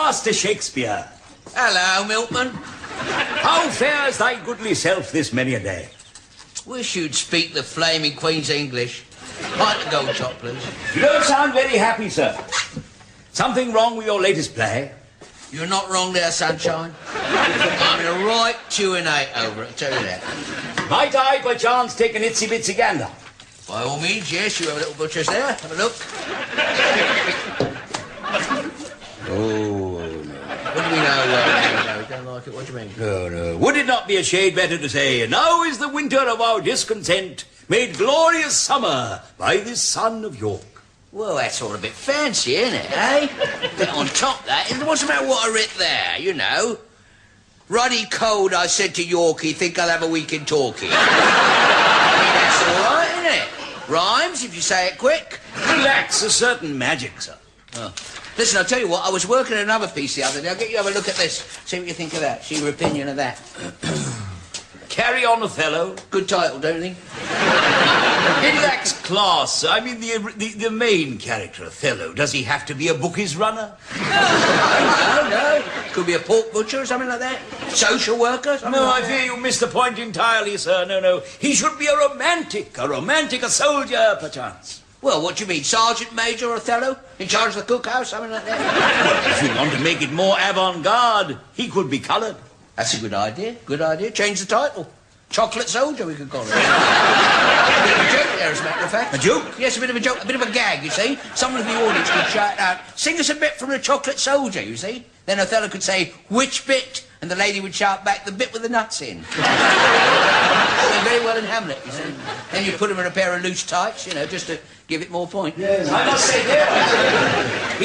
Master Shakespeare. Hello, Milkman. How fares thy goodly self this many a day? Wish you'd speak the flaming Queen's English. Pint of gold chop, please. You don't sound very happy, sir. Something wrong with your latest play? You're not wrong there, sunshine. I'm in a right 2 and 8 over it, I'll tell you that. Might I, perchance, take an itsy-bitsy gander? By all means, yes, you have a little butcher's there. Have a look. Oh, no. What do we know? No, don't like it. What do you mean? No. Would it not be a shade better to say, now is the winter of our discontent made glorious summer by this son of York? Well, that's all a bit fancy, isn't it, eh? Bit on top, that. What's the matter what I writ there, you know? Ruddy cold, I said to Yorkie, think I'll have a week in talkie. That's all right, isn't it? Rhymes, if you say it quick. Lacks a certain magic, sir. Oh. Listen, I'll tell you what, I was working on another piece the other day. I'll get you to have a look at this. See what you think of that. See your opinion of that. Carry on, Othello. Good title, don't you think? It lacks class. I mean, the main character, Othello, does he have to be a bookies runner? No. Could be a pork butcher or something like that. Social worker, something No, like I fear you missed the point entirely, sir. No. He should be a romantic, a soldier, perchance. Well, what do you mean, Sergeant Major Othello? In charge of the cookhouse, something like that? Well, if you want to make it more avant-garde, he could be coloured. That's a good idea. Change the title. Chocolate Soldier, we could call it. A bit of a joke there, as a matter of fact. A joke? Yes, a bit of a joke, a bit of a gag, you see. Someone in the audience could shout out, sing us a bit from the Chocolate Soldier, you see. Then Othello could say, which bit? And the lady would shout back, the bit with the nuts in. Very well in Hamlet, you see. Then you put him in a pair of loose tights, you know, just to give it more point. Yes, I must say,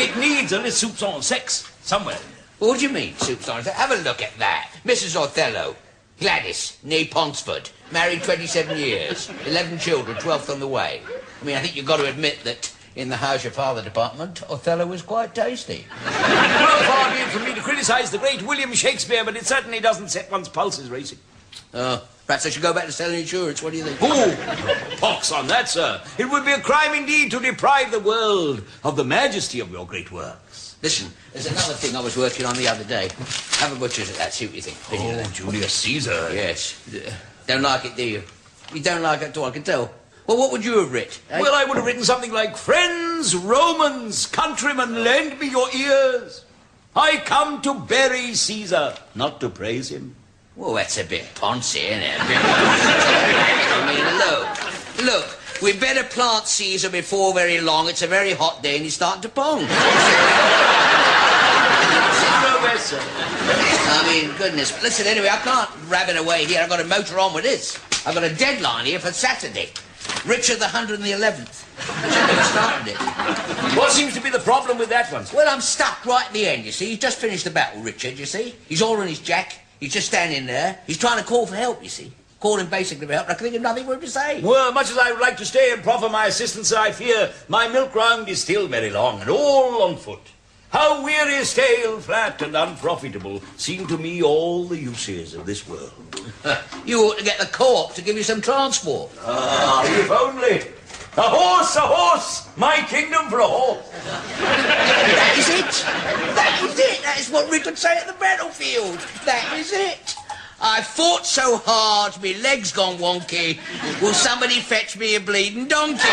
it needs a little soupçon sex somewhere. What do you mean, soupçon? Have a look at that. Mrs. Othello. Gladys, née Ponsford, married 27 years, 11 children, 12th on the way. I mean, I think you've got to admit that in the How's Your Father department, Othello was quite tasty. Well, far be it from me to criticise the great William Shakespeare, but it certainly doesn't set one's pulses racing. Perhaps I should go back to selling insurance. What do you think? Oh, pox on that, sir. It would be a crime indeed to deprive the world of the majesty of your great works. Listen, there's another thing I was working on the other day. Have a butcher's at that, see what you think. Oh, Julius Caesar. Yes. Don't like it, do you? You don't like it at all, I can tell. Well, what would you have written? Eh? Well, I would have written something like, friends, Romans, countrymen, lend me your ears. I come to bury Caesar, not to praise him. Well, that's a bit poncy, isn't it? I mean, look. We better plant Caesar before very long. It's a very hot day and he's starting to pong. I mean, goodness. Listen, anyway, I can't rabbit away here. I've got to motor on with this. I've got a deadline here for Saturday. Richard the 111th. I started it. What seems to be the problem with that one? Well, I'm stuck right at the end, you see. He's just finished the battle, Richard, you see. He's all in his jack. He's just standing there. He's trying to call for help, you see. Calling basically for help, and I can think of nothing for him to say. Well, much as I would like to stay and proffer my assistance, I fear my milk round is still very long, and all on foot. How weary, stale, flat, and unprofitable seem to me all the uses of this world. You ought to get the co-op to give you some transport. Ah, if only. A horse, my kingdom for a horse. That is it. That is what Rick would say at the battlefield. That is it. I fought so hard, me legs gone wonky. Will somebody fetch me a bleeding donkey?